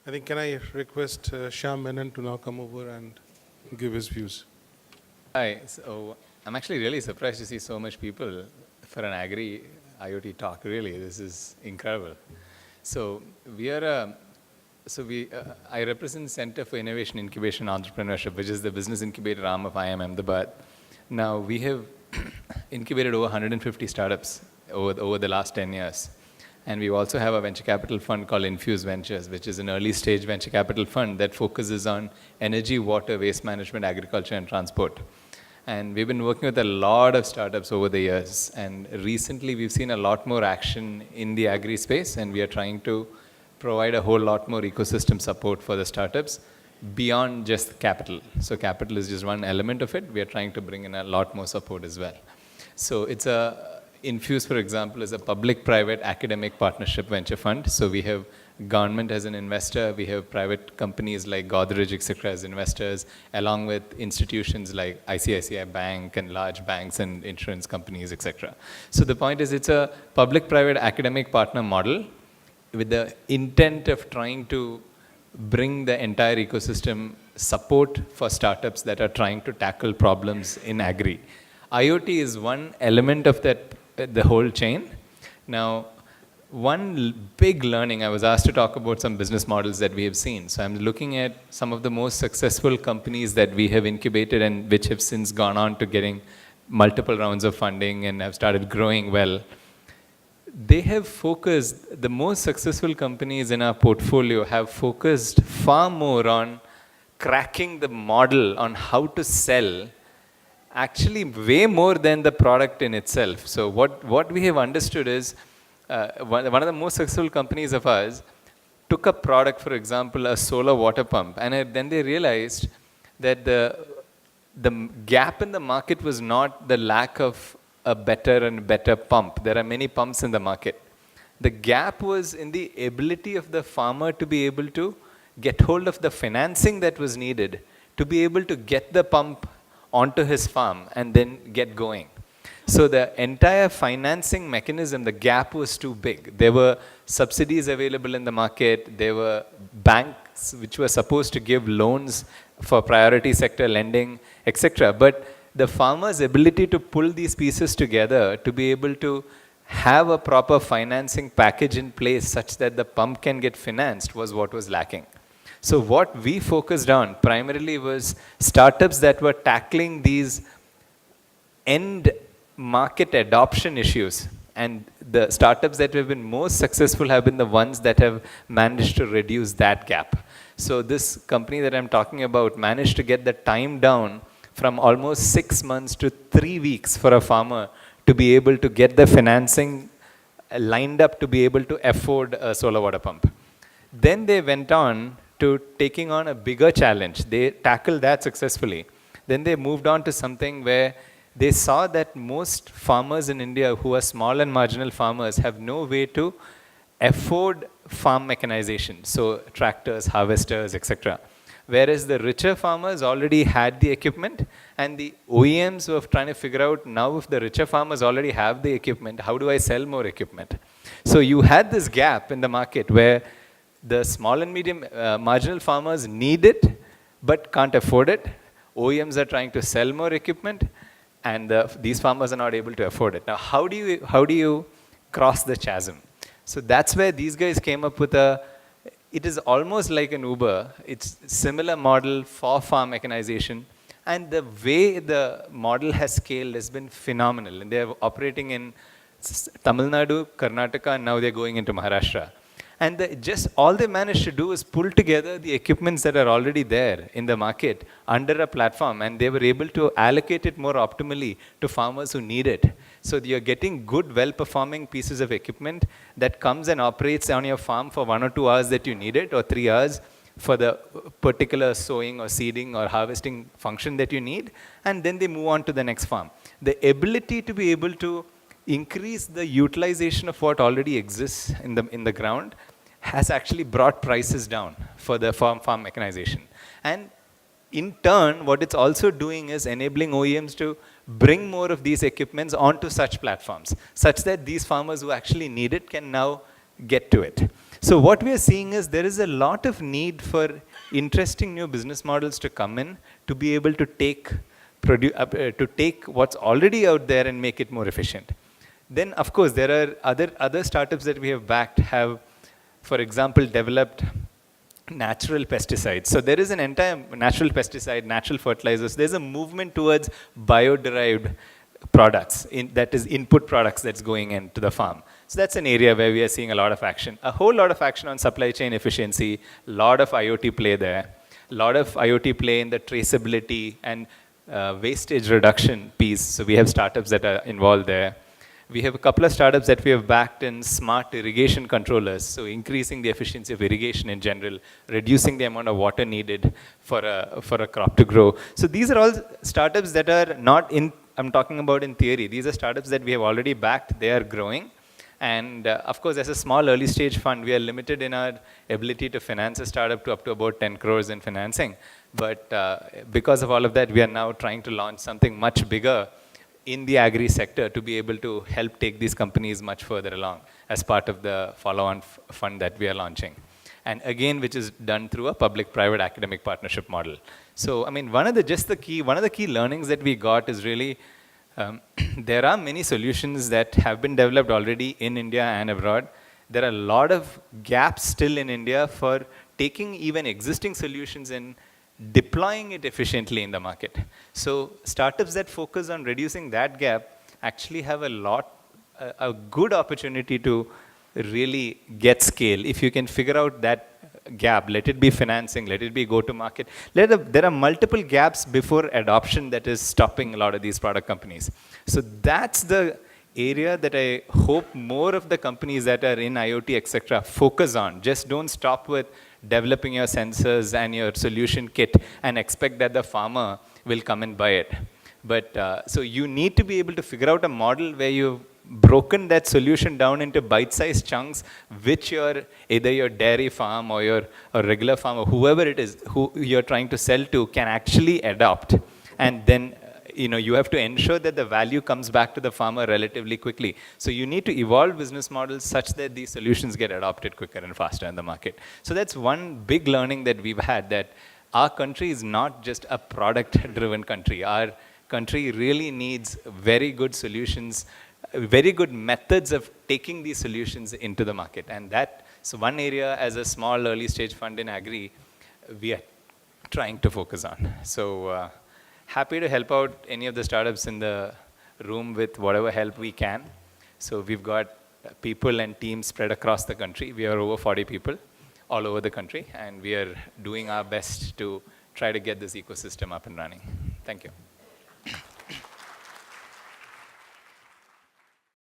I think, can I request Shyam Menon to now come over and give his views? Hi. So I'm actually really surprised to see so much people for an agri IoT talk. Really, this is incredible. So we are I represent Center for Innovation, Incubation, and Entrepreneurship, which is the business incubator arm of IIM Ahmedabad. Now we have incubated over 150 startups over the last 10 years. And we also have a venture capital fund called Infuse Ventures, which is an early stage venture capital fund that focuses on energy, water, waste management, agriculture, and transport. And we've been working with a lot of startups over the years. And recently, we've seen a lot more action in the agri space, and we are trying to provide a whole lot more ecosystem support for the startups beyond just capital. So capital is just one element of it. We are trying to bring in a lot more support as well. So Infuse, for example, is a public-private academic partnership venture fund. So we have government as an investor, we have private companies like Godrej, etc. as investors, along with institutions like ICICI Bank and large banks and insurance companies, etc. So the point is, it's a public-private academic partner model with the intent of trying to bring the entire ecosystem support for startups that are trying to tackle problems in agri. IoT is one element of that, the whole chain. Now, one big learning, I was asked to talk about some business models that we have seen. So I'm looking at some of the most successful companies that we have incubated and which have since gone on to getting multiple rounds of funding and have started growing well. They have focused, the most successful companies in our portfolio have focused far more on cracking the model on how to sell, actually way more than the product in itself. So what we have understood is, one of the most successful companies of ours took a product, for example, a solar water pump, and then they realized that the gap in the market was not the lack of a better and better pump. There are many pumps in the market. The gap was in the ability of the farmer to be able to get hold of the financing that was needed to be able to get the pump onto his farm and then get going. So the entire financing mechanism, the gap was too big. There were subsidies available in the market. There were banks which were supposed to give loans for priority sector lending, etc. But the farmer's ability to pull these pieces together to be able to have a proper financing package in place such that the pump can get financed was what was lacking. So what we focused on primarily was startups that were tackling these end market adoption issues. And the startups that have been most successful have been the ones that have managed to reduce that gap. So this company that I'm talking about managed to get the time down from almost 6 months to 3 weeks for a farmer to be able to get the financing lined up to be able to afford a solar water pump. Then they went on to taking on a bigger challenge. They tackled that successfully. Then they moved on to something where they saw that most farmers in India who are small and marginal farmers have no way to afford farm mechanization. So tractors, harvesters, etc. Whereas the richer farmers already had the equipment, and the OEMs were trying to figure out, now if the richer farmers already have the equipment, how do I sell more equipment? So you had this gap in the market where the small and medium marginal farmers need it but can't afford it. OEMs are trying to sell more equipment, and these farmers are not able to afford it. Now, how do you cross the chasm? So that's where these guys came up with it is almost like an Uber. It's similar model for farm mechanization. And the way the model has scaled has been phenomenal. And they're operating in Tamil Nadu, Karnataka, and now they're going into Maharashtra. And just all they managed to do is pull together the equipments that are already there in the market under a platform, and they were able to allocate it more optimally to farmers who need it. So you're getting good, well-performing pieces of equipment that comes and operates on your farm for 1 or 2 hours that you need it, or 3 hours for the particular sowing or seeding or harvesting function that you need, and then they move on to the next farm. The ability to be able to increase the utilization of what already exists in the ground has actually brought prices down for the farm mechanization. And in turn, what it's also doing is enabling OEMs to bring more of these equipments onto such platforms, such that these farmers who actually need it can now get to it. So what we are seeing is there is a lot of need for interesting new business models to come in to be able to take what's already out there and make it more efficient. Then, of course, there are other startups that we have backed have, for example, developed natural pesticides. So there is an entire natural pesticide, natural fertilizers. There's a movement towards bio-derived products, that is input products that's going into the farm. So that's an area where we are seeing a lot of action. A whole lot of action on supply chain efficiency, a lot of IoT play there, a lot of IoT play in the traceability and wastage reduction piece. So we have startups that are involved there. We have a couple of startups that we have backed in smart irrigation controllers, so increasing the efficiency of irrigation in general, reducing the amount of water needed for a crop to grow. So these are all startups that are not in, I'm talking about in theory. These are startups that we have already backed. They are growing. And of course, as a small early stage fund, we are limited in our ability to finance a startup to up to about 10 crores in financing. But because of all of that, we are now trying to launch something much bigger in the agri sector to be able to help take these companies much further along as part of the follow-on fund that we are launching. And again, which is done through a public-private academic partnership model. So, I mean, one of the key learnings that we got is really, there are many solutions that have been developed already in India and abroad. There are a lot of gaps still in India for taking even existing solutions and deploying it efficiently in the market. So startups that focus on reducing that gap actually have a good opportunity to really get scale. If you can figure out that gap, let it be financing, let it be go-to-market. There are multiple gaps before adoption that is stopping a lot of these product companies. So that's the area that I hope more of the companies that are in IoT, etc., focus on. Just don't stop with developing your sensors and your solution kit and expect that the farmer will come and buy it. But so you need to be able to figure out a model where you've broken that solution down into bite-sized chunks, which either your dairy farm or your regular farm or whoever it is who you're trying to sell to can actually adopt. And then you have to ensure that the value comes back to the farmer relatively quickly. So you need to evolve business models such that these solutions get adopted quicker and faster in the market. So that's one big learning that we've had, that our country is not just a product-driven country. Our country really needs very good solutions, very good methods of taking these solutions into the market. And that's one area as a small early stage fund in agri, we are trying to focus on. So happy to help out any of the startups in the room with whatever help we can. So we've got people and teams spread across the country. We are over 40 people all over the country, and we are doing our best to try to get this ecosystem up and running. Thank you.